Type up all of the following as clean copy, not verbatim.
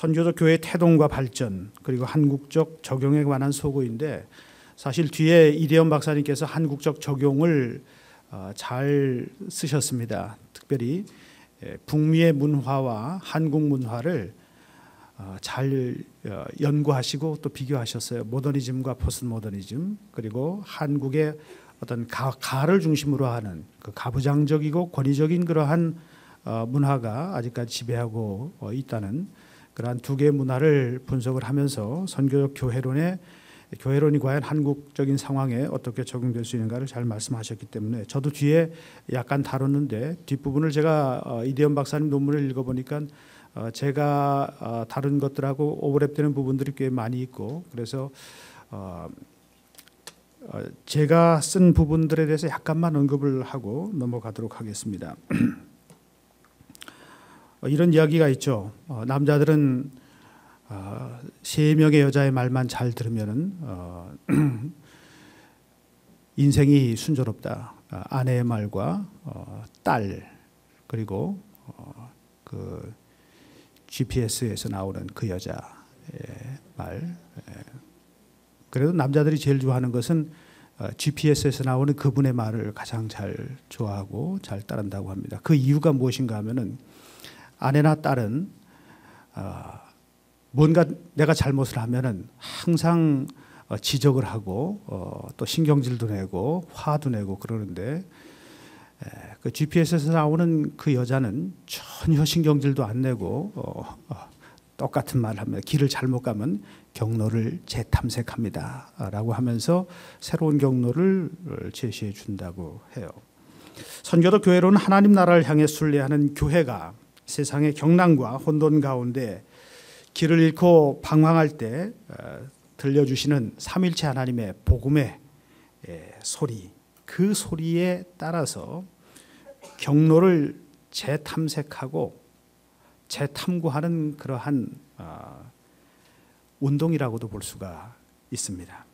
선교적 교회 태동과 발전 그리고 한국적 적용에 관한 소고인데 사실 뒤에 이대현 박사님께서 한국적 적용을 잘 쓰셨습니다. 특별히 북미의 문화와 한국 문화를 잘 연구하시고 또 비교하셨어요. 모더니즘과 포스트 모더니즘 그리고 한국의 어떤 가를 중심으로 하는 그 가부장적이고 권위적인 그러한 문화가 아직까지 지배하고 있다는 그러한 두 개의 문화를 분석을 하면서 선교적 교회론이 과연 한국적인 상황에 어떻게 적용될 수 있는가를 잘 말씀하셨기 때문에 저도 뒤에 약간 다뤘는데 뒷부분을 제가 이대현 박사님 논문을 읽어보니까 제가 다른 것들하고 오버랩되는 부분들이 꽤 많이 있고 그래서 제가 쓴 부분들에 대해서 약간만 언급을 하고 넘어가도록 하겠습니다. 이런 이야기가 있죠. 남자들은 3명의 여자의 말만 잘 들으면은 인생이 순조롭다. 아내의 말과 딸 그리고 그 GPS에서 나오는 그 여자의 말. 그래도 남자들이 제일 좋아하는 것은 GPS에서 나오는 그분의 말을 가장 잘 좋아하고 잘 따른다고 합니다. 그 이유가 무엇인가 하면은 아내나 딸은 뭔가 내가 잘못을 하면은 항상 지적을 하고 또 신경질도 내고 화도 내고 그러는데 그 GPS에서 나오는 그 여자는 전혀 신경질도 안 내고 똑같은 말을 합니다. 길을 잘못 가면 경로를 재탐색합니다 라고 하면서 새로운 경로를 제시해 준다고 해요. 선교적 교회로는 하나님 나라를 향해 순례하는 교회가 세상의 경랑과 혼돈 가운데 길을 잃고 방황할 때 들려주시는 삼일체 하나님의 복음의 소리, 그 소리에 따라서 경로를 재탐색하고 재탐구하는 그러한 운동이라고도 볼 수가 있습니다.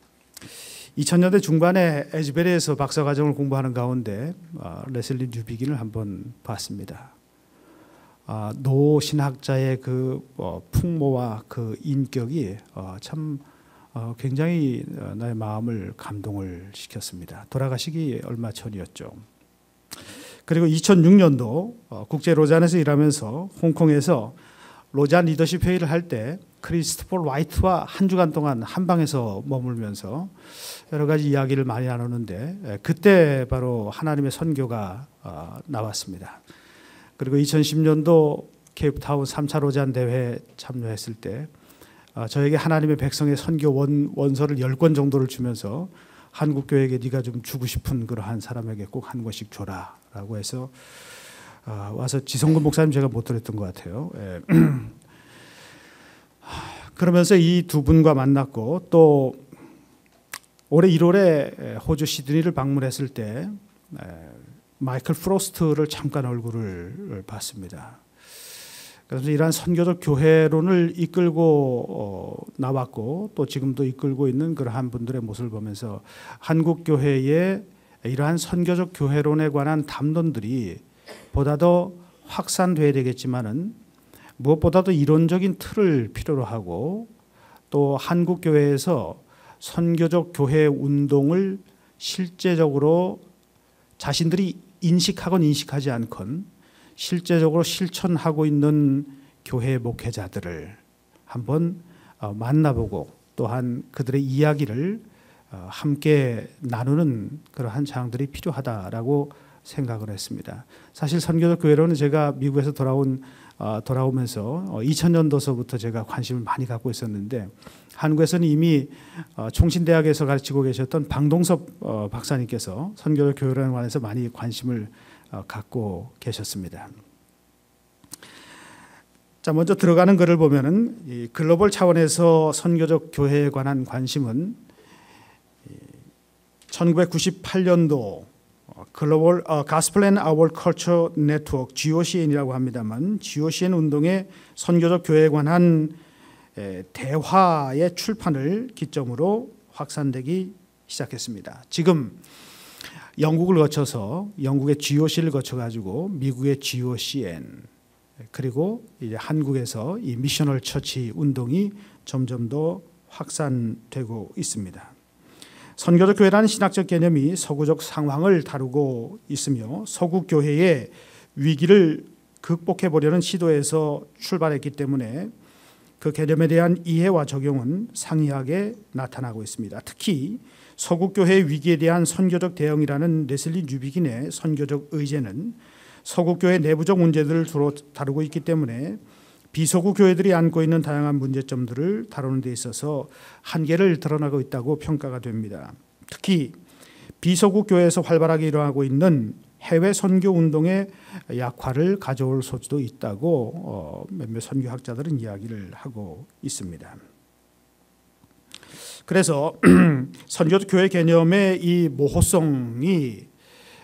2000년대 중반에 에즈베리에서 박사과정을 공부하는 가운데 레슬리 뉴비긴을 한번 봤습니다. 노신학자의 그 풍모와 그 인격이 참 굉장히 나의 마음을 감동을 시켰습니다. 돌아가시기 얼마 전이었죠. 그리고 2006년도 국제 로잔에서 일하면서 홍콩에서 로잔 리더십 회의를 할 때 크리스토퍼 라이트와 한 주간 동안 한 방에서 머물면서 여러 가지 이야기를 많이 나누는데 그때 바로 하나님의 선교가 나왔습니다. 그리고 2010년도 케이프타운 3차 로잔 대회에 참여했을 때 저에게 하나님의 백성의 선교 원서를 10권 정도를 주면서 한국교회에게 네가 좀 주고 싶은 그러한 사람에게 꼭 한 권씩 줘라라고 해서 와서 지성근 목사님 제가 못 들었던 것 같아요. 그러면서 이 두 분과 만났고 또 올해 1월에 호주 시드니를 방문했을 때 마이클 프로스트를 잠깐 얼굴을 봤습니다. 그래서 이러한 선교적 교회론을 이끌고 나왔고 또 지금도 이끌고 있는 그러한 분들의 모습을 보면서 한국 교회의 이러한 선교적 교회론에 관한 담론들이 보다 더 확산돼야 되겠지만은 무엇보다도 이론적인 틀을 필요로 하고 또 한국 교회에서 선교적 교회 운동을 실제적으로 자신들이 인식하건 인식하지 않건 실제적으로 실천하고 있는 교회 목회자들을 한번 만나보고 또한 그들의 이야기를 함께 나누는 그러한 장들이 필요하다라고 생각을 했습니다. 사실 선교적 교회로는 제가 미국에서 돌아오면서 2000년도서부터 제가 관심을 많이 갖고 있었는데 한국에서는 이미 총신대학에서 가르치고 계셨던 방동섭 박사님께서 선교적 교회론에 관해서 많이 관심을 갖고 계셨습니다. 자, 먼저 들어가는 글을 보면은 이 글로벌 차원에서 선교적 교회에 관한 관심은 1998년도 글로벌 가스펠 앤 아워 컬처 네트워크 GOCN이라고 합니다만 GOCN 운동의 선교적 교회에 관한 대화의 출판을 기점으로 확산되기 시작했습니다. 지금 영국을 거쳐서 영국의 GOC를 거쳐가지고 미국의 GOCN 그리고 이제 한국에서 이 미셔널 처치 운동이 점점 더 확산되고 있습니다. 선교적 교회라는 신학적 개념이 서구적 상황을 다루고 있으며 서구 교회의 위기를 극복해 보려는 시도에서 출발했기 때문에 그 개념에 대한 이해와 적용은 상이하게 나타나고 있습니다. 특히 서구 교회의 위기에 대한 선교적 대응이라는 레슬리 뉴비긴의 선교적 의제는 서구 교회 내부적 문제들을 주로 다루고 있기 때문에 비서구 교회들이 안고 있는 다양한 문제점들을 다루는 데 있어서 한계를 드러나고 있다고 평가가 됩니다. 특히 비서구 교회에서 활발하게 일어나고 있는 해외 선교 운동의 약화를 가져올 소지도 있다고 몇몇 선교학자들은 이야기를 하고 있습니다. 그래서 선교적 교회 개념의 이 모호성이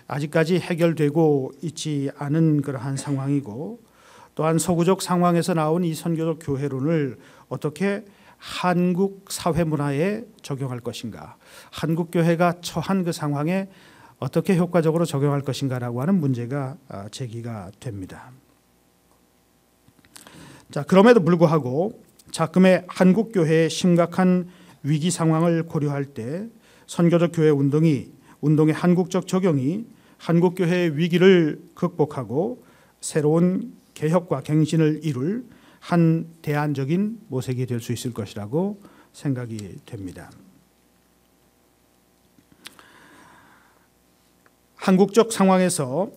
아직까지 해결되고 있지 않은 그러한 상황이고, 또한 서구적 상황에서 나온 이 선교적 교회론을 어떻게 한국 사회 문화에 적용할 것인가, 한국 교회가 처한 그 상황에 어떻게 효과적으로 적용할 것인가라고 하는 문제가 제기가 됩니다. 자, 그럼에도 불구하고 작금의 한국 교회의 심각한 위기 상황을 고려할 때 선교적 교회 운동의 한국적 적용이 한국 교회의 위기를 극복하고 새로운 개혁과 갱신을 이룰 한 대안적인 모색이 될 수 있을 것이라고 생각이 됩니다. 한국적 상황에서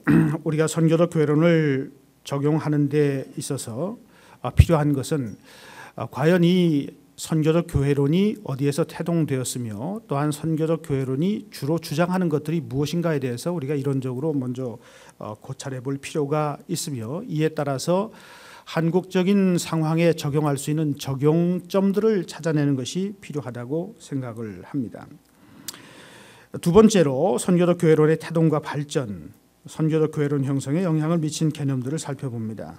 우리가 선교적 교회론을 적용하는 데 있어서 필요한 것은 과연 이 선교적 교회론이 어디에서 태동되었으며 또한 선교적 교회론이 주로 주장하는 것들이 무엇인가에 대해서 우리가 이론적으로 먼저 고찰해 볼 필요가 있으며, 이에 따라서 한국적인 상황에 적용할 수 있는 적용점들을 찾아내는 것이 필요하다고 생각을 합니다. 두 번째로 선교적 교회론의 태동과 발전, 선교적 교회론 형성에 영향을 미친 개념들을 살펴봅니다.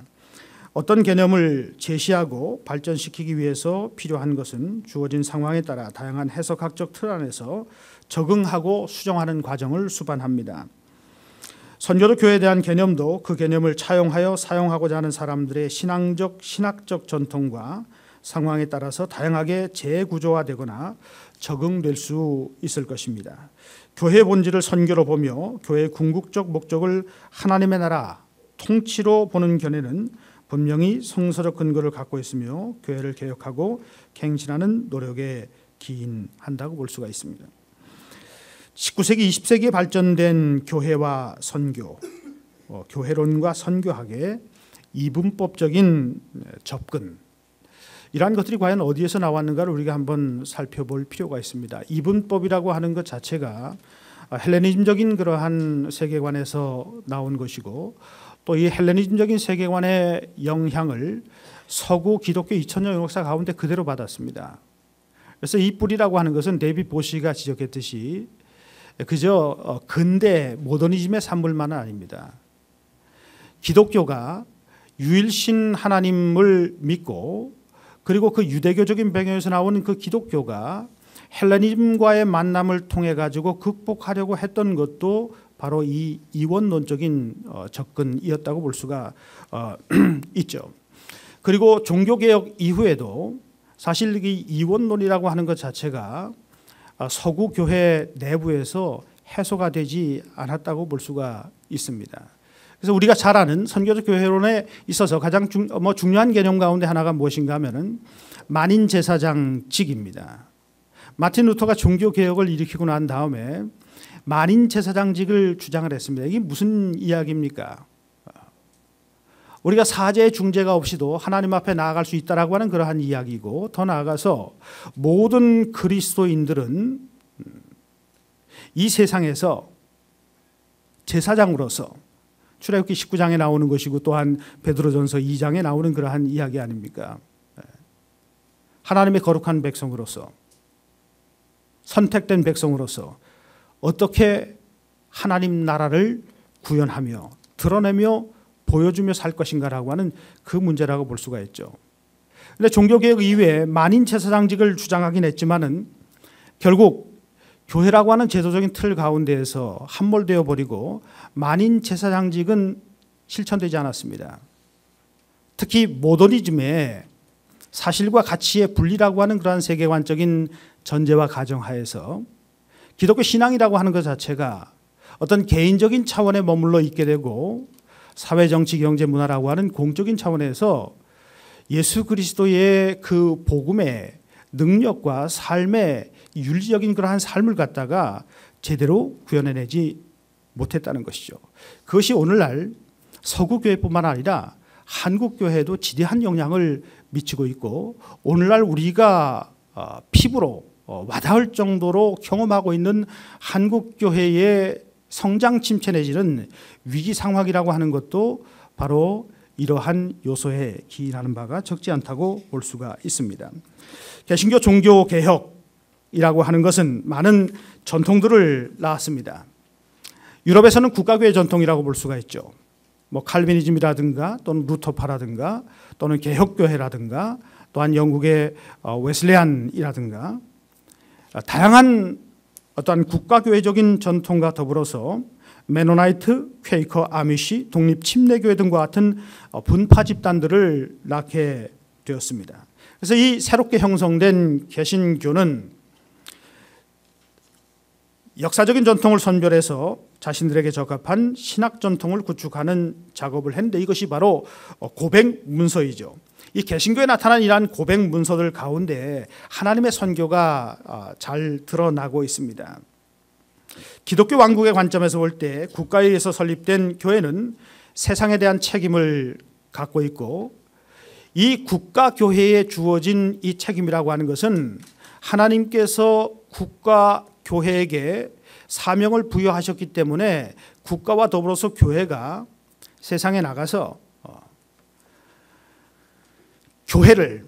어떤 개념을 제시하고 발전시키기 위해서 필요한 것은 주어진 상황에 따라 다양한 해석학적 틀 안에서 적응하고 수정하는 과정을 수반합니다. 선교적 교회에 대한 개념도 그 개념을 차용하여 사용하고자 하는 사람들의 신학적 전통과 상황에 따라서 다양하게 재구조화되거나 적응될 수 있을 것입니다. 교회의 본질을 선교로 보며 교회의 궁극적 목적을 하나님의 나라 통치로 보는 견해는 분명히 성서적 근거를 갖고 있으며 교회를 개혁하고 갱신하는 노력에 기인한다고 볼 수가 있습니다. 19세기, 20세기에 발전된 교회와 선교, 교회론과 선교학의 이분법적인 접근, 이러한 것들이 과연 어디에서 나왔는가를 우리가 한번 살펴볼 필요가 있습니다. 이분법이라고 하는 것 자체가 헬레니즘적인 그러한 세계관에서 나온 것이고, 또 이 헬레니즘적인 세계관의 영향을 서구 기독교 2000년 역사 가운데 그대로 받았습니다. 그래서 이 뿌리라고 하는 것은 데이빗 보시가 지적했듯이 그저 근대 모더니즘의 산물만은 아닙니다. 기독교가 유일신 하나님을 믿고, 그리고 그 유대교적인 배경에서 나오는 그 기독교가 헬레니즘과의 만남을 통해 가지고 극복하려고 했던 것도 바로 이 이원론적인 접근이었다고 볼 수가 있죠. 그리고 종교개혁 이후에도 사실 이 이원론이라고 하는 것 자체가 서구 교회 내부에서 해소가 되지 않았다고 볼 수가 있습니다. 그래서 우리가 잘 아는 선교적 교회론에 있어서 가장 중요한 개념 가운데 하나가 무엇인가 하면은 만인 제사장직입니다. 마틴 루터가 종교개혁을 일으키고 난 다음에 만인 제사장직을 주장을 했습니다. 이게 무슨 이야기입니까? 우리가 사죄 중재가 없이도 하나님 앞에 나아갈 수 있다라고 하는 그러한 이야기고, 더 나아가서 모든 그리스도인들은 이 세상에서 제사장으로서, 출애굽기 19장에 나오는 것이고 또한 베드로전서 2장에 나오는 그러한 이야기 아닙니까? 하나님의 거룩한 백성으로서, 선택된 백성으로서 어떻게 하나님 나라를 구현하며 드러내며 보여주며 살 것인가라고 하는 그 문제라고 볼 수가 있죠. 그런데 종교개혁 이후에 만인 제사장직을 주장하긴 했지만은 결국 교회라고 하는 제도적인 틀 가운데에서 함몰되어 버리고 만인 제사장직은 실천되지 않았습니다. 특히 모더니즘의 사실과 가치의 분리라고 하는 그러한 세계관적인 전제와 가정하에서 기독교 신앙이라고 하는 것 자체가 어떤 개인적인 차원에 머물러 있게 되고 사회, 정치, 경제, 문화라고 하는 공적인 차원에서 예수 그리스도의 그 복음의 능력과 삶의 윤리적인 그러한 삶을 갖다가 제대로 구현해내지 못했다는 것이죠. 그것이 오늘날 서구교회뿐만 아니라 한국교회에도 지대한 영향을 미치고 있고 오늘날 우리가 피부로 와닿을 정도로 경험하고 있는 한국교회의 성장 침체 내지는 위기 상황이라고 하는 것도 바로 이러한 요소에 기인하는 바가 적지 않다고 볼 수가 있습니다. 개신교 종교개혁이라고 하는 것은 많은 전통들을 낳았습니다. 유럽에서는 국가교회 전통이라고 볼 수가 있죠. 뭐 칼비니즘이라든가 또는 루터파라든가 또는 개혁교회라든가 또한 영국의 웨슬레안이라든가 다양한 어떠한 국가교회적인 전통과 더불어서 메노나이트, 퀘이커, 아미시, 독립 침례교회 등과 같은 분파 집단들을 낳게 되었습니다. 그래서 이 새롭게 형성된 개신교는 역사적인 전통을 선별해서 자신들에게 적합한 신학 전통을 구축하는 작업을 했는데 이것이 바로 고백 문서이죠. 이 개신교에 나타난 이러한 고백 문서들 가운데 하나님의 선교가 잘 드러나고 있습니다. 기독교 왕국의 관점에서 볼 때 국가에 의해서 설립된 교회는 세상에 대한 책임을 갖고 있고 이 국가교회에 주어진 이 책임이라고 하는 것은 하나님께서 국가교회에게 사명을 부여하셨기 때문에 국가와 더불어서 교회가 세상에 나가서 교회를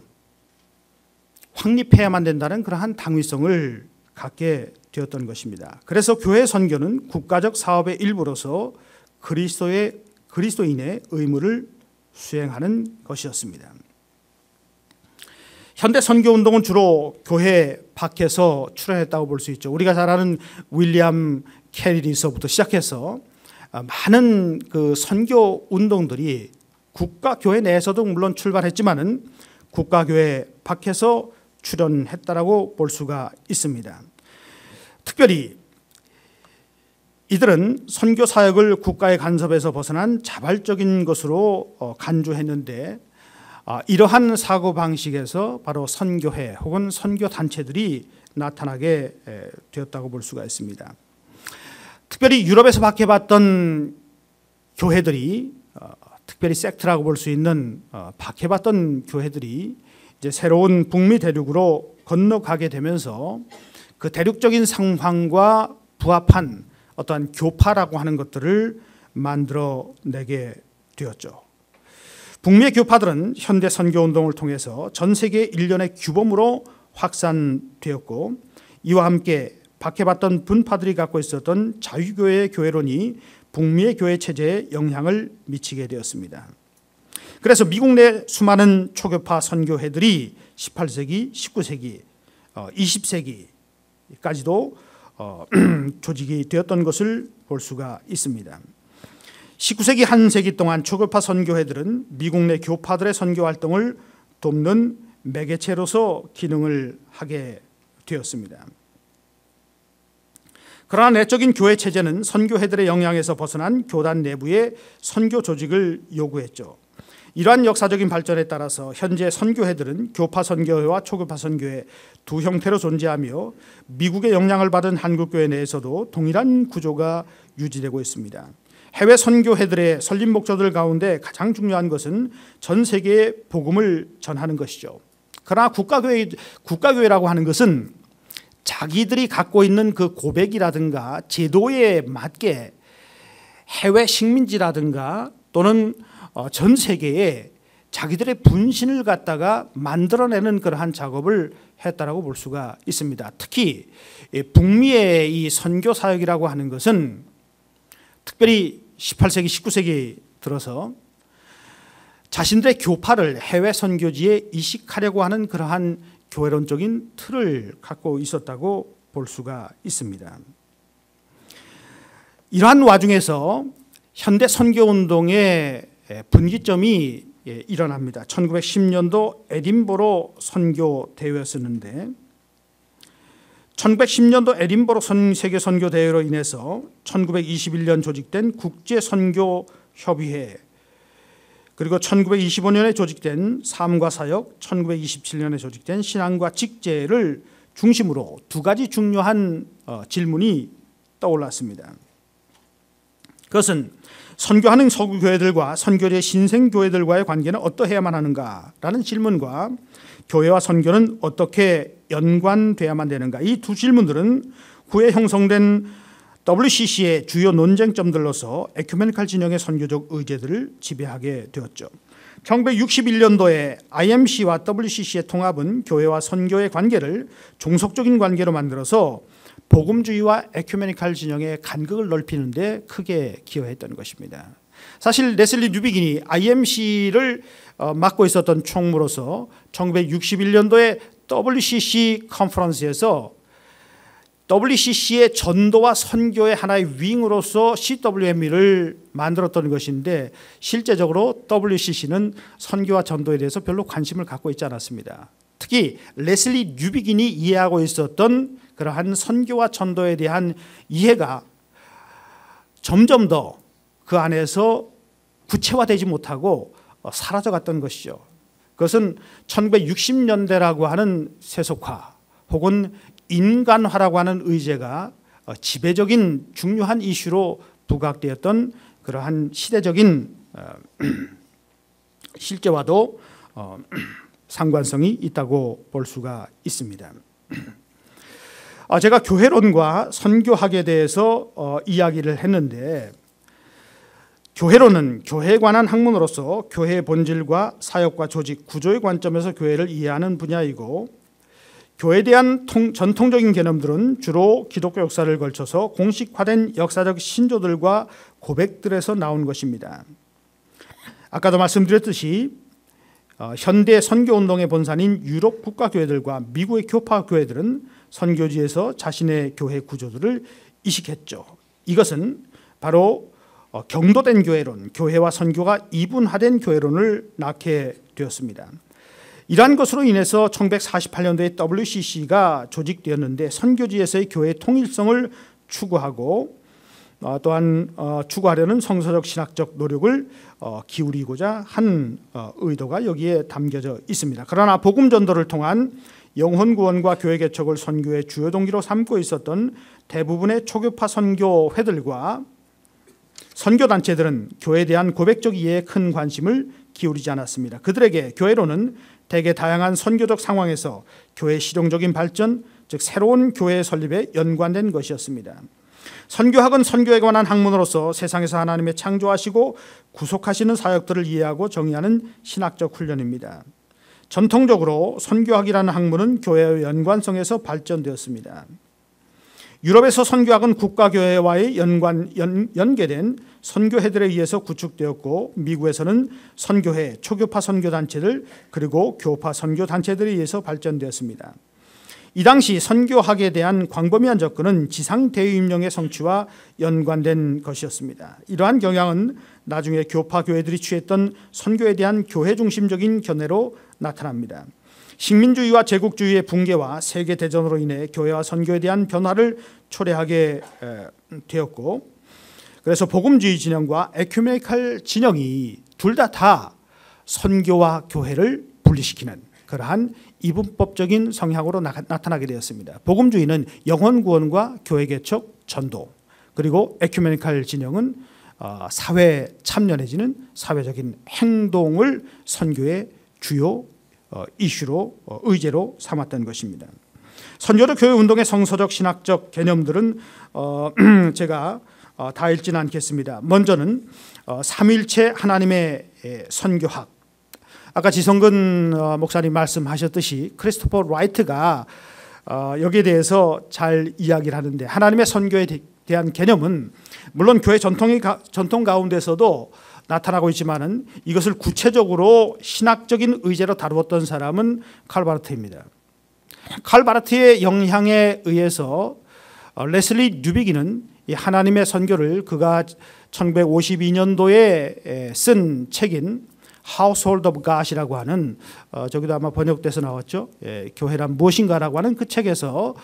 확립해야만 된다는 그러한 당위성을 갖게 되었던 것입니다. 그래서 교회 선교는 국가적 사업의 일부로서 그리스도인의 의무를 수행하는 것이었습니다. 현대 선교운동은 주로 교회 밖에서 출현했다고 볼 수 있죠. 우리가 잘 아는 윌리엄 캐리리서부터 시작해서 많은 그 선교 운동들이 국가교회 내에서도 물론 출발했지만은 국가교회 밖에서 출현했다라고 볼 수가 있습니다. 특별히 이들은 선교 사역을 국가의 간섭에서 벗어난 자발적인 것으로 간주했는데 이러한 사고방식에서 바로 선교회 혹은 선교단체들이 나타나게 되었다고 볼 수가 있습니다. 특별히 유럽에서 박해받던 교회들이 특별히 섹트라고 볼 수 있는 박해받던 교회들이 이제 새로운 북미 대륙으로 건너가게 되면서 그 대륙적인 상황과 부합한 어떠한 교파라고 하는 것들을 만들어내게 되었죠. 북미의 교파들은 현대 선교운동을 통해서 전 세계 일련의 규범으로 확산되었고 이와 함께 박해받던 분파들이 갖고 있었던 자유교회의 교회론이 북미의 교회 체제에 영향을 미치게 되었습니다. 그래서 미국 내 수많은 초교파 선교회들이 18세기, 19세기, 20세기까지도 조직이 되었던 것을 볼 수가 있습니다. 19세기 한 세기 동안 초교파 선교회들은 미국 내 교파들의 선교 활동을 돕는 매개체로서 기능을 하게 되었습니다. 그러나 내적인 교회 체제는 선교회들의 영향에서 벗어난 교단 내부의 선교 조직을 요구했죠. 이러한 역사적인 발전에 따라서 현재 선교회들은 교파 선교회와 초교파 선교회 두 형태로 존재하며 미국의 영향을 받은 한국교회 내에서도 동일한 구조가 유지되고 있습니다. 해외 선교회들의 설립 목적들 가운데 가장 중요한 것은 전 세계에 복음을 전하는 것이죠. 그러나 국가교회라고 하는 것은 자기들이 갖고 있는 그 고백이라든가 제도에 맞게 해외 식민지라든가 또는 전 세계에 자기들의 분신을 갖다가 만들어내는 그러한 작업을 했다라고 볼 수가 있습니다. 특히 북미의 이 선교 사역이라고 하는 것은 특별히 18세기, 19세기 들어서 자신들의 교파를 해외 선교지에 이식하려고 하는 그러한 교회론적인 틀을 갖고 있었다고 볼 수가 있습니다. 이러한 와중에서 현대 선교운동의 분기점이 일어납니다. 1910년도 에딘버러 선교 대회였었는데 1910년도 에딘버러 세계 선교 대회로 인해서 1921년 조직된 국제 선교 협의회, 그리고 1925년에 조직된 삶과 사역, 1927년에 조직된 신앙과 직제를 중심으로 두 가지 중요한 질문이 떠올랐습니다. 그것은 선교하는 서구교회들과 선교제 신생교회들과의 관계는 어떠해야만 하는가라는 질문과 교회와 선교는 어떻게 연관돼야만 되는가, 이 두 질문들은 후에 형성된 WCC의 주요 논쟁점들로서 에큐메니칼 진영의 선교적 의제들을 지배하게 되었죠. 1961년도에 IMC와 WCC의 통합은 교회와 선교의 관계를 종속적인 관계로 만들어서 복음주의와 에큐메니칼 진영의 간극을 넓히는 데 크게 기여했던 것입니다. 사실 레슬리 뉴비긴이 IMC를 맡고 있었던 총무로서 1961년도에 WCC 컨퍼런스에서 WCC의 전도와 선교의 하나의 윙으로서 CWME를 만들었던 것인데, 실제적으로 WCC는 선교와 전도에 대해서 별로 관심을 갖고 있지 않았습니다. 특히 레슬리 뉴비긴이 이해하고 있었던 그러한 선교와 전도에 대한 이해가 점점 더 그 안에서 구체화되지 못하고 사라져갔던 것이죠. 그것은 1960년대라고 하는 세속화 혹은 인간화라고 하는 의제가 지배적인 중요한 이슈로 부각되었던 그러한 시대적인 실제와도 상관성이 있다고 볼 수가 있습니다. 제가 교회론과 선교학에 대해서 이야기를 했는데, 교회론은 교회에 관한 학문으로서 교회의 본질과 사역과 조직, 구조의 관점에서 교회를 이해하는 분야이고, 교회에 대한 전통적인 개념들은 주로 기독교 역사를 걸쳐서 공식화된 역사적 신조들과 고백들에서 나온 것입니다. 아까도 말씀드렸듯이 현대 선교운동의 본산인 유럽 국가교회들과 미국의 교파 교회들은 선교지에서 자신의 교회 구조들을 이식했죠. 이것은 바로 경도된 교회론, 교회와 선교가 이분화된 교회론을 낳게 되었습니다. 이러한 것으로 인해서 1948년도에 WCC가 조직되었는데, 선교지에서의 교회의 통일성을 추구하고 또한 추구하려는 성서적 신학적 노력을 기울이고자 한 의도가 여기에 담겨져 있습니다. 그러나 복음 전도를 통한 영혼 구원과 교회 개척을 선교의 주요 동기로 삼고 있었던 대부분의 초교파 선교회들과 선교단체들은 교회에 대한 고백적 이해에 큰 관심을 기울이지 않았습니다. 그들에게 교회론은 대개 다양한 선교적 상황에서 교회의 실용적인 발전, 즉 새로운 교회 설립에 연관된 것이었습니다. 선교학은 선교에 관한 학문으로서 세상에서 하나님의 창조하시고 구속하시는 사역들을 이해하고 정의하는 신학적 훈련입니다. 전통적으로 선교학이라는 학문은 교회의 연관성에서 발전되었습니다. 유럽에서 선교학은 국가교회와의 연계된 선교회들에 의해서 구축되었고, 미국에서는 선교회, 초교파 선교단체들, 그리고 교파 선교단체들에 의해서 발전되었습니다. 이 당시 선교학에 대한 광범위한 접근은 지상 대유임령의 성취와 연관된 것이었습니다. 이러한 경향은 나중에 교파 교회들이 취했던 선교에 대한 교회 중심적인 견해로 나타납니다. 식민주의와 제국주의의 붕괴와 세계대전으로 인해 교회와 선교에 대한 변화를 초래하게 되었고, 그래서 복음주의 진영과 에큐메니칼 진영이 둘 다 선교와 교회를 분리시키는 그러한 이분법적인 성향으로 나타나게 되었습니다. 복음주의는 영혼 구원과 교회 개척, 전도, 그리고 에큐메니칼 진영은 사회 참여 내지는 사회적인 행동을 선교의 주요 이슈로 의제로 삼았던 것입니다. 선교적 교회 운동의 성서적 신학적 개념들은 제가 다 읽지는 않겠습니다. 먼저는 삼위일체 하나님의 선교학. 아까 지성근 목사님 말씀하셨듯이 크리스토퍼 라이트가 여기에 대해서 잘 이야기를 하는데, 하나님의 선교에 대한 개념은 물론 교회 전통 가운데서도 나타나고 있지만은 이것을 구체적으로 신학적인 의제로 다루었던 사람은 칼 바르트입니다. 칼 바르트의 영향에 의해서 레슬리 뉴비긴은 이 하나님의 선교를 그가 1952년도에 쓴 책인 Household of God이라고 하는 저기도 아마 번역돼서 나왔죠. 교회란 무엇인가라고 하는 그 책에서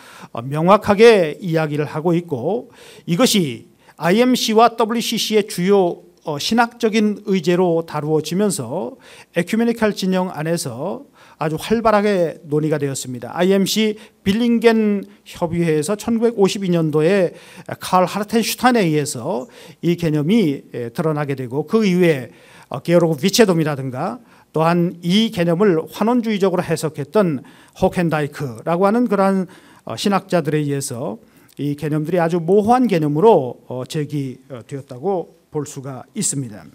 명확하게 이야기를 하고 있고, 이것이 IMC와 WCC의 주요 신학적인 의제로 다루어지면서 에큐메니칼 진영 안에서 아주 활발하게 논의가 되었습니다. IMC 빌링겐 협의회에서 1952년도에 칼 하르텐슈타인에 의해서 이 개념이 드러나게 되고, 그 이후에 게오르그 비체돔이라든가 또한 이 개념을 환원주의적으로 해석했던 호켄다이크라고 하는 그러한 신학자들에 의해서 이 개념들이 아주 모호한 개념으로 제기되었다고 볼 수가 있습니다.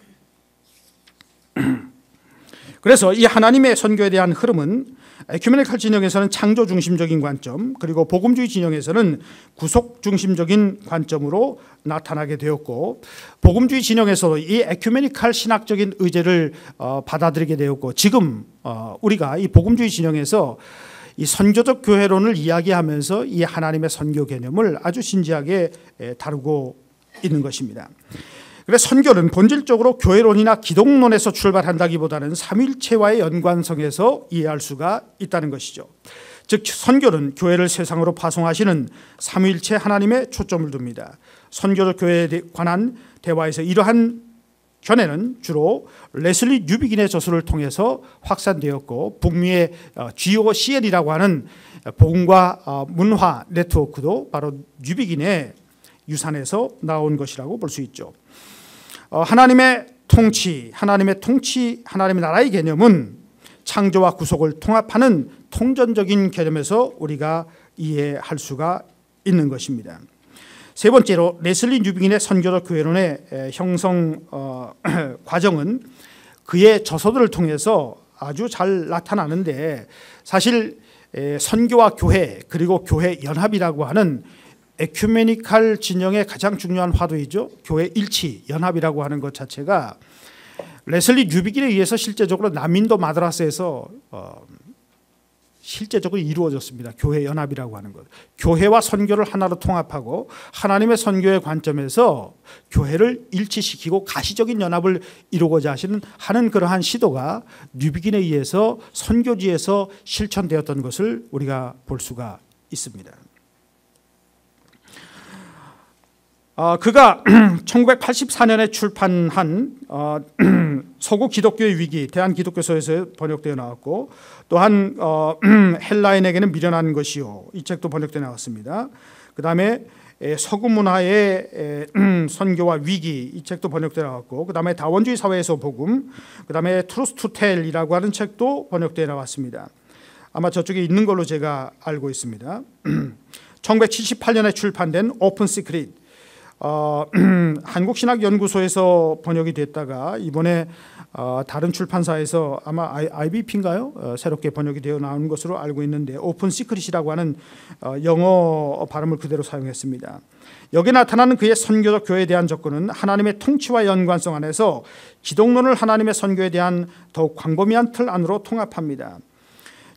그래서 이 하나님의 선교에 대한 흐름은 에큐메니칼 진영에서는 창조 중심적인 관점, 그리고 복음주의 진영에서는 구속 중심적인 관점으로 나타나게 되었고, 복음주의 진영에서도 이 에큐메니칼 신학적인 의제를 받아들이게 되었고, 지금 우리가 이 복음주의 진영에서 이 선교적 교회론을 이야기하면서 이 하나님의 선교 개념을 아주 진지하게 다루고 있는 것입니다. 그래서 선교는 본질적으로 교회론이나 기독론에서 출발한다기보다는 삼위일체와의 연관성에서 이해할 수가 있다는 것이죠. 즉 선교는 교회를 세상으로 파송하시는 삼위일체 하나님에 초점을 둡니다. 선교적 교회에 관한 대화에서 이러한 견해는 주로 레슬리 뉴비긴의 저술을 통해서 확산되었고, 북미의 GOCN이라고 하는 복음과 문화 네트워크도 바로 뉴비긴의 유산에서 나온 것이라고 볼 수 있죠. 하나님의 통치, 하나님의 나라의 개념은 창조와 구속을 통합하는 통전적인 개념에서 우리가 이해할 수가 있는 것입니다. 세 번째로 레슬리 뉴비긴의 선교적 교회론의 형성 과정은 그의 저서들을 통해서 아주 잘 나타나는데, 사실 선교와 교회 그리고 교회 연합이라고 하는 에큐메니칼 진영의 가장 중요한 화두이죠. 교회 일치, 연합이라고 하는 것 자체가 레슬리 뉴비긴에 의해서 실제적으로 남인도 마드라스에서 실제적으로 이루어졌습니다. 교회 연합이라고 하는 것. 교회와 선교를 하나로 통합하고 하나님의 선교의 관점에서 교회를 일치시키고 가시적인 연합을 이루고자 하는 그러한 시도가 뉴비긴에 의해서 선교지에서 실천되었던 것을 우리가 볼 수가 있습니다. 그가 1984년에 출판한 서구 기독교의 위기, 대한기독교서에서 번역되어 나왔고, 또한 헬라인에게는 미련한 것이요, 이 책도 번역되어 나왔습니다. 그 다음에 서구 문화의 선교와 위기, 이 책도 번역되어 나왔고, 그 다음에 다원주의 사회에서 복음, 그 다음에 트루스 투 텔이라고 하는 책도 번역되어 나왔습니다. 아마 저쪽에 있는 걸로 제가 알고 있습니다. 1978년에 출판된 오픈 시크릿, 한국신학연구소에서 번역이 됐다가 이번에 다른 출판사에서 아마 IBP인가요? 새롭게 번역이 되어 나오는 것으로 알고 있는데, 오픈 시크릿이라고 하는 영어 발음을 그대로 사용했습니다. 여기 나타나는 그의 선교적 교회에 대한 접근은 하나님의 통치와 연관성 안에서 기독론을 하나님의 선교에 대한 더욱 광범위한 틀 안으로 통합합니다.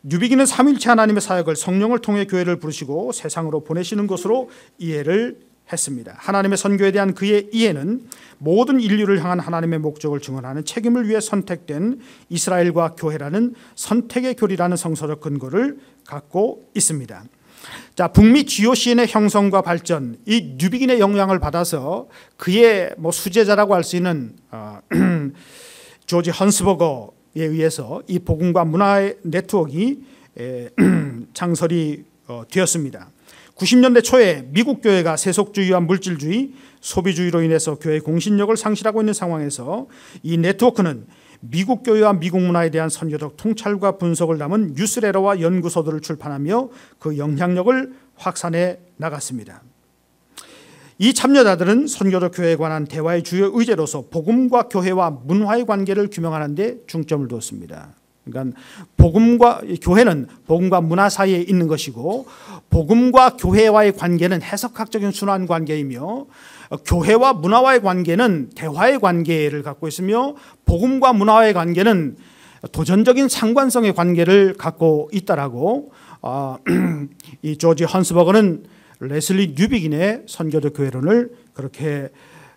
뉴비긴은 삼위일체 하나님의 사역을 성령을 통해 교회를 부르시고 세상으로 보내시는 것으로 이해를 했습니다. 하나님의 선교에 대한 그의 이해는 모든 인류를 향한 하나님의 목적을 증언하는 책임을 위해 선택된 이스라엘과 교회라는 선택의 교리라는 성서적 근거를 갖고 있습니다. 자, 북미 GOCN의 형성과 발전, 이 뉴비긴의 영향을 받아서 그의 수제자라고 할 수 있는 조지 헌스버거에 의해서 이 복음과 문화의 네트워크가 창설이 되었습니다. 90년대 초에 미국 교회가 세속주의와 물질주의, 소비주의로 인해서 교회의 공신력을 상실하고 있는 상황에서 이 네트워크는 미국 교회와 미국 문화에 대한 선교적 통찰과 분석을 담은 뉴스레터와 연구서들을 출판하며 그 영향력을 확산해 나갔습니다. 이 참여자들은 선교적 교회에 관한 대화의 주요 의제로서 복음과 교회와 문화의 관계를 규명하는 데 중점을 두었습니다. 그러니까 교회는 복음과 문화 사이에 있는 것이고, 복음과 교회와의 관계는 해석학적인 순환 관계이며, 교회와 문화와의 관계는 대화의 관계를 갖고 있으며, 복음과 문화와의 관계는 도전적인 상관성의 관계를 갖고 있다라고 이 조지 헌스버거는 레슬리 뉴비긴의 선교적 교회론을 그렇게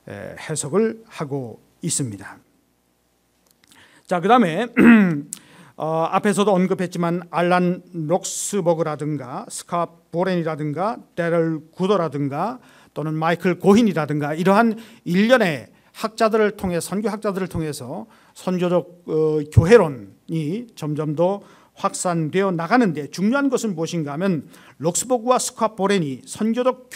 해석을 하고 있습니다. 자, 그다음에 앞에서도 언급했지만 알란 록스버그라든가 스캇 보렌이라든가 데럴 구더라든가 또는 마이클 고힌이라든가 이러한 일련의 학자들을 통해 선교학자들을 통해서 선교적 교회론이 점점 더 확산되어 나가는데 중요한 것은 무엇인가 하면 록스버그와 스캇 보렌이 선교적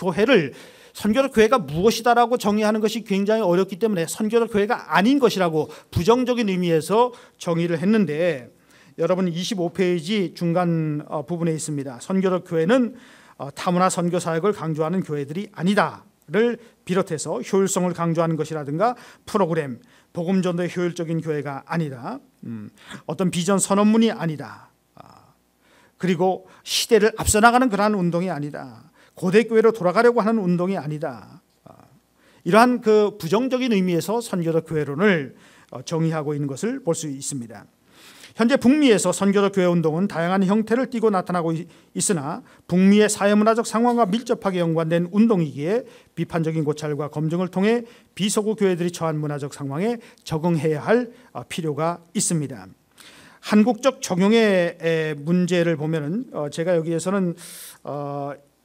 교회가 무엇이다라고 정의하는 것이 굉장히 어렵기 때문에 선교적 교회가 아닌 것이라고 부정적인 의미에서 정의를 했는데, 여러분 25페이지 중간 부분에 있습니다. 선교적 교회는 타문화 선교 사역을 강조하는 교회들이 아니다를 비롯해서 효율성을 강조하는 것이라든가 프로그램, 복음 전도의 효율적인 교회가 아니다, 어떤 비전 선언문이 아니다, 그리고 시대를 앞서 나가는 그러한 운동이 아니다, 고대 교회로 돌아가려고 하는 운동이 아니다. 이러한 그 부정적인 의미에서 선교적 교회론을 정의하고 있는 것을 볼 수 있습니다. 현재 북미에서 선교적 교회 운동은 다양한 형태를 띠고 나타나고 있으나 북미의 사회문화적 상황과 밀접하게 연관된 운동이기에 비판적인 고찰과 검증을 통해 비서구 교회들이 처한 문화적 상황에 적응해야 할 필요가 있습니다. 한국적 적용의 문제를 보면은 제가 여기에서는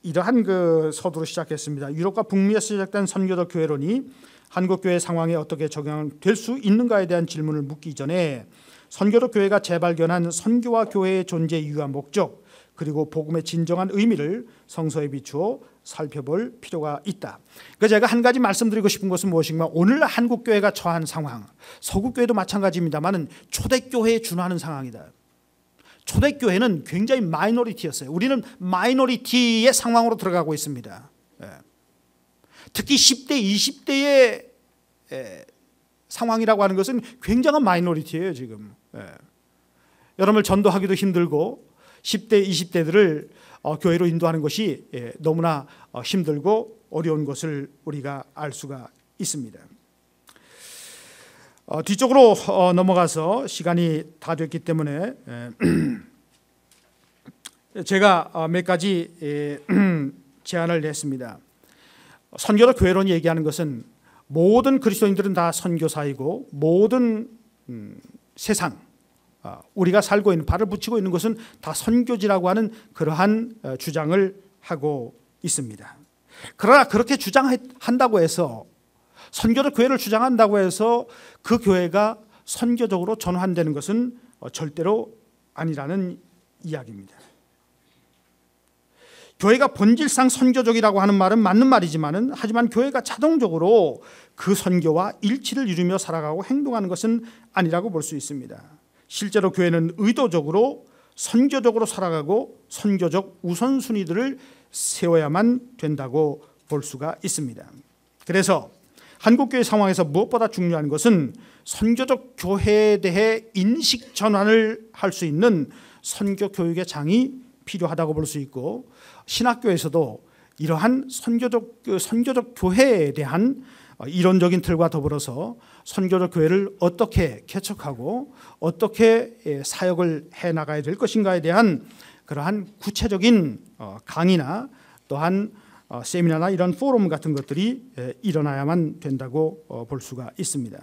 이러한 그 서두로 시작했습니다. 유럽과 북미에서 시작된 선교적 교회론이 한국 교회 상황에 어떻게 적용될 수 있는가에 대한 질문을 묻기 전에 선교적 교회가 재발견한 선교와 교회의 존재 이유와 목적, 그리고 복음의 진정한 의미를 성서에 비추어 살펴볼 필요가 있다. 그러니까 제가 한 가지 말씀드리고 싶은 것은 무엇인가, 오늘 한국 교회가 처한 상황, 서구 교회도 마찬가지입니다만은 초대교회에 준하는 상황이다. 초대교회는 굉장히 마이너리티였어요. 우리는 마이너리티의 상황으로 들어가고 있습니다. 특히 10대, 20대의 상황이라고 하는 것은 굉장한 마이너리티예요 지금. 여러분을 전도하기도 힘들고 10대, 20대들을 교회로 인도하는 것이 너무나 힘들고 어려운 것을 우리가 알 수가 있습니다. 뒤쪽으로 넘어가서 시간이 다 됐기 때문에 제가 몇 가지 제안을 냈습니다. 선교적 교회론이 얘기하는 것은 모든 그리스도인들은 다 선교사이고 모든 세상, 우리가 살고 있는, 발을 붙이고 있는 것은 다 선교지라고 하는 그러한 주장을 하고 있습니다. 그러나 그렇게 주장한다고 해서, 선교적 교회를 주장한다고 해서 그 교회가 선교적으로 전환되는 것은 절대로 아니라는 이야기입니다. 교회가 본질상 선교적이라고 하는 말은 맞는 말이지만은, 하지만 교회가 자동적으로 그 선교와 일치를 이루며 살아가고 행동하는 것은 아니라고 볼 수 있습니다. 실제로 교회는 의도적으로 선교적으로 살아가고 선교적 우선순위들을 세워야만 된다고 볼 수가 있습니다. 그래서 한국교회 상황에서 무엇보다 중요한 것은 선교적 교회에 대해 인식 전환을 할 수 있는 선교 교육의 장이 필요하다고 볼 수 있고, 신학교에서도 이러한 선교적 교회에 대한 이론적인 틀과 더불어서 선교적 교회를 어떻게 개척하고 어떻게 사역을 해나가야 될 것인가에 대한 그러한 구체적인 강의나 또한 세미나나 이런 포럼 같은 것들이 일어나야만 된다고 볼 수가 있습니다.